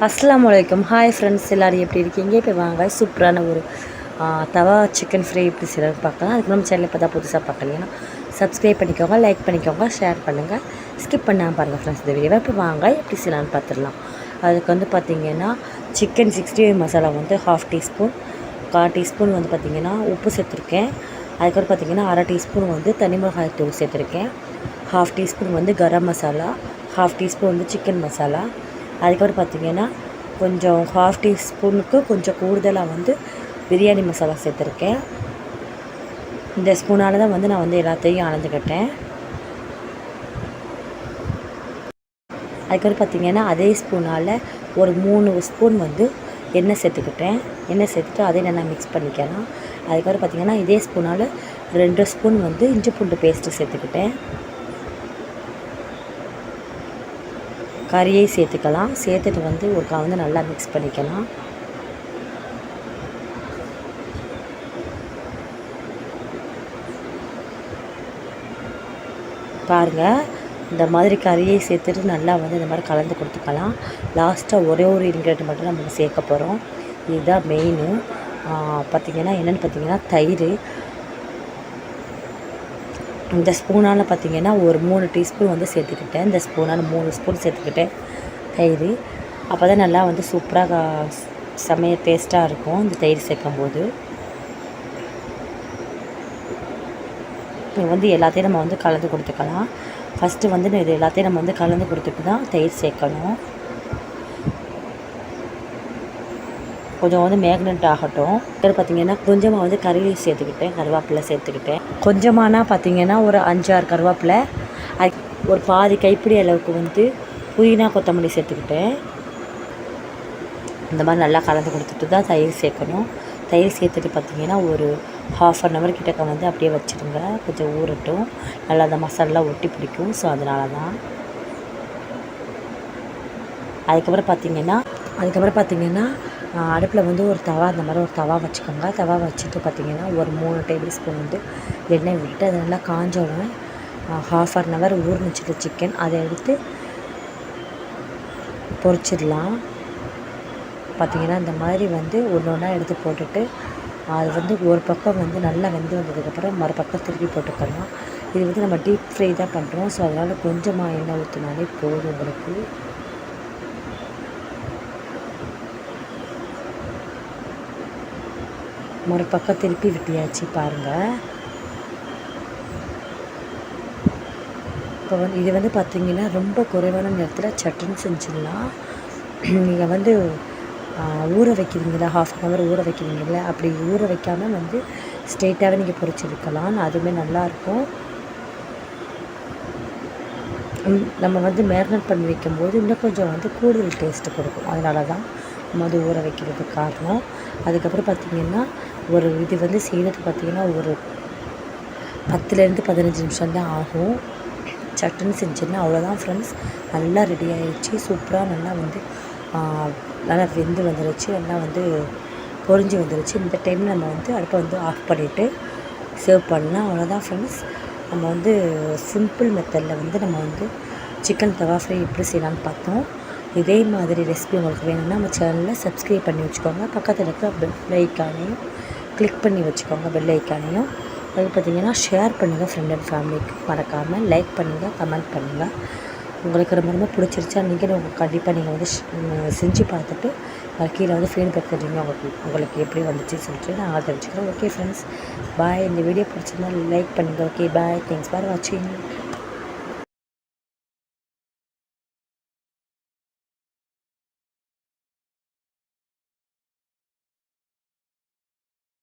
அஸ்ஸலாமு அலைக்கும். Hi friends, எல்லோரும் எப்படி இருக்கீங்க? இப்போ வாங்க சூப்பரான ஒரு தவா சிக்கன் ஃப்ரை எப்படி செய்யலாம்னு பார்க்கலாம். அதுக்கு நம்ம சேனல் இப்போ தான் புதுசாக பார்க்கலீங்கன்னா சப்ஸ்கிரைப் பண்ணிக்கோங்க, லைக் பண்ணிக்கோங்க, ஷேர் பண்ணுங்கள், ஸ்கிப் பண்ணாமல் பாருங்கள் ஃப்ரெண்ட்ஸ் இந்த வீடியோவை. இப்போ வாங்க எப்படி செய்யலாம்னு பார்த்துடலாம். அதுக்கு வந்து பார்த்திங்கன்னா சிக்கன் 65 மசாலா வந்து 1/2 டீஸ்பூன், 1/4 டீஸ்பூன் வந்து பார்த்திங்கன்னா உப்பு சேர்த்துருக்கேன். அதுக்கப்புறம் பார்த்திங்கன்னா 1/2 டீஸ்பூன் வந்து தனி மிளகாய் தூள் சேர்த்துருக்கேன். 1/2 டீஸ்பூன் வந்து கரம் மசாலா, 1/2 டீஸ்பூன் வந்து சிக்கன் மசாலா. அதுக்கப்புறம் பார்த்திங்கன்னா கொஞ்சம் 1/2 டீஸ்பூனுக்கு கொஞ்சம் கூடுதலாக வந்து பிரியாணி மசாலா சேர்த்துருக்கேன். இந்த ஸ்பூனால் தான் வந்து நான் வந்து எல்லாத்தையும் அளந்துக்கிட்டேன். அதுக்கப்புறம் பார்த்திங்கன்னா அதே ஸ்பூனால் ஒரு 3 ஸ்பூன் வந்து எண்ணெய் சேர்த்துக்கிட்டேன். எண்ணெய் சேர்த்துட்டு அதை நல்லா மிக்ஸ் பண்ணிக்கலாம். அதுக்கப்புறம் பார்த்திங்கன்னா இதே ஸ்பூனால் 2 ஸ்பூன் வந்து இஞ்சி பூண்டு பேஸ்ட்டு சேர்த்துக்கிட்டேன். கறியை சேர்த்துக்கலாம். சேர்த்துட்டு வந்து ஒருக்கா வந்து நல்லா மிக்ஸ் பண்ணிக்கலாம். பாருங்கள், இந்த மாதிரி கறியை சேர்த்துட்டு நல்லா வந்து இந்த மாதிரி கலந்து கொடுத்துக்கலாம். லாஸ்ட்டாக ஒரே ஒரு இன்க்ரீடியன்ட் மட்டும் நம்ம சேர்க்க போகிறோம். இதுதான் மெயினு. பார்த்திங்கன்னா என்னென்னு பார்த்திங்கன்னா தயிர். இந்த ஸ்பூனால் பார்த்திங்கன்னா ஒரு 3 டீஸ்பூன் வந்து சேர்த்துக்கிட்டேன். இந்த ஸ்பூனால் 3 ஸ்பூன் சேர்த்துக்கிட்டேன் தயிர். அப்போ தான் நல்லா வந்து சூப்பராக செமைய டேஸ்ட்டாக இருக்கும் இந்த தயிர் சேர்க்கும்போது. இது வந்து எல்லாத்தையும் நம்ம வந்து கலந்து கொடுத்துக்கலாம். ஃபஸ்ட்டு வந்து இது எல்லாத்தையும் நம்ம வந்து கலந்து கொடுத்துட்டு தான் தயிர் சேர்க்கணும். கொஞ்சம் வந்து மேக்னெட் ஆகட்டும். பார்த்திங்கன்னா கொஞ்சமாக வந்து கறியை சேர்த்துக்கிட்டேன், கருவேப்பிலை சேர்த்துக்கிட்டேன். கொஞ்சமானா பார்த்திங்கன்னா ஒரு 5-6 கருவேப்பிலை, ஒரு பாதி கைப்பிடி அளவுக்கு வந்து புதினா கொத்தமல்லி சேர்த்துக்கிட்டேன். இந்த மாதிரி நல்லா கலந்து கொடுத்துட்டு தான் தயிர் சேர்க்கணும். தயிர் சேர்த்துட்டு பார்த்திங்கன்னா ஒரு 1/2 hour கிட்டக்க வந்து அப்படியே வச்சுருங்க, கொஞ்சம் ஊறட்டும். நல்லா அந்த மசாலெலாம் ஒட்டி பிடிக்கும். ஸோ அதனால தான். அதுக்கப்புறம் பார்த்திங்கன்னா அடுப்பில் வந்து ஒரு தவா, அந்த மாதிரி ஒரு தவா வச்சுக்கோங்க. தவா வச்சுட்டு பார்த்திங்கன்னா ஒரு 3 டேபிள் ஸ்பூன் வந்து எண்ணெய் விட்டு அது நல்லா காஞ்சோடனே 1/2 hour ஊறினுச்சிட்டு சிக்கன் அதை எடுத்து பொரிச்சிடலாம். பார்த்திங்கன்னா இந்த மாதிரி வந்து ஒன்று ஒன்றா எடுத்து போட்டுட்டு அது வந்து ஒரு பக்கம் வந்து நல்லா வெந்து வந்ததுக்கப்புறம் மறுபக்கம் திருப்பி போட்டுக்கலாம். இது வந்து நம்ம டீப் ஃப்ரை தான் பண்ணுறோம். ஸோ அதனால் கொஞ்சமாக எண்ணெய் ஊற்றினாலே போதும் உங்களுக்கு. மறுபக்கம் திருப்பி விட்டியாச்சு பாருங்கள். இப்போ வந்து இது வந்து பார்த்திங்கன்னா ரொம்ப குறைவான நேரத்தில் சட்டுன்னு செஞ்சிடலாம். நீங்கள் வந்து ஊற வைக்கிறீங்களா, 1/2 hour ஊற வைக்கிறீங்களா, அப்படி ஊற வைக்காமல் வந்து ஸ்ட்ரெயிட்டாகவே நீங்கள் பொரிச்செடுக்கலாம். அதுவுமே நல்லாயிருக்கும். நம்ம வந்து மேரினேட் பண்ணி வைக்கும்போது இன்னும் கொஞ்சம் வந்து கூடுதல் டேஸ்ட்டு கொடுக்கும். அதனால தான் நம்ம வந்து ஊற வைக்கிறதுக்கு காரணம். அதுக்கப்புறம் பார்த்திங்கன்னா இது வந்து செய்கிறது பார்த்திங்கன்னா ஒரு 10லேருந்து 15 நிமிஷம் தான் ஆகும். சட்டுன்னு செஞ்சிடலாம். அவ்வளோதான் ஃப்ரெண்ட்ஸ், நல்லா ரெடி ஆகிடுச்சு. சூப்பராக நல்லா வந்து நல்லா வெந்து வந்துருச்சு, நல்லா வந்து பொரிஞ்சு வந்துருச்சு. இந்த டைமில் நம்ம வந்து அடுப்பை வந்து ஆஃப் பண்ணிவிட்டு சர்வ் பண்ணலாம். அவ்வளோதான் ஃப்ரெண்ட்ஸ், நம்ம வந்து சிம்பிள் மெத்தடில் வந்து நம்ம வந்து சிக்கன் தவா ஃப்ரை எப்படி செய்யலான்னு பார்த்தோம். இதே மாதிரி ரெசிபி உங்களுக்கு வேணும்னா நம்ம சேனலில் சப்ஸ்கிரைப் பண்ணி வச்சுக்கோங்க. பக்கத்தில் இருக்கிற பெல் ஐக்கானையும் கிளிக் பண்ணி வச்சுக்கோங்க, பெல் ஐக்கானையும். அது பார்த்திங்கன்னா ஷேர் பண்ணுங்கள் ஃப்ரெண்ட் அண்ட் ஃபேமிலிக்கு. மறக்காமல் லைக் பண்ணுங்கள், கமெண்ட் பண்ணுங்கள். உங்களுக்கு ரொம்ப ரொம்ப பிடிச்சிருச்சா நீங்கள் கண்டிப்பாக நீங்கள் வந்து செஞ்சு பார்த்துட்டு கீழே வந்து ஃபீட்பேக் தெரியுங்க உங்களுக்கு எப்படி வந்துச்சுன்னு சொல்லிட்டு நான் தெரிஞ்சுக்கிறேன். ஓகே ஃப்ரெண்ட்ஸ், பாய். இந்த வீடியோ பிடிச்சிருந்தா லைக் பண்ணுங்கள். ஓகே பாய், தேங்க்ஸ் ஃபார் வாட்சிங்.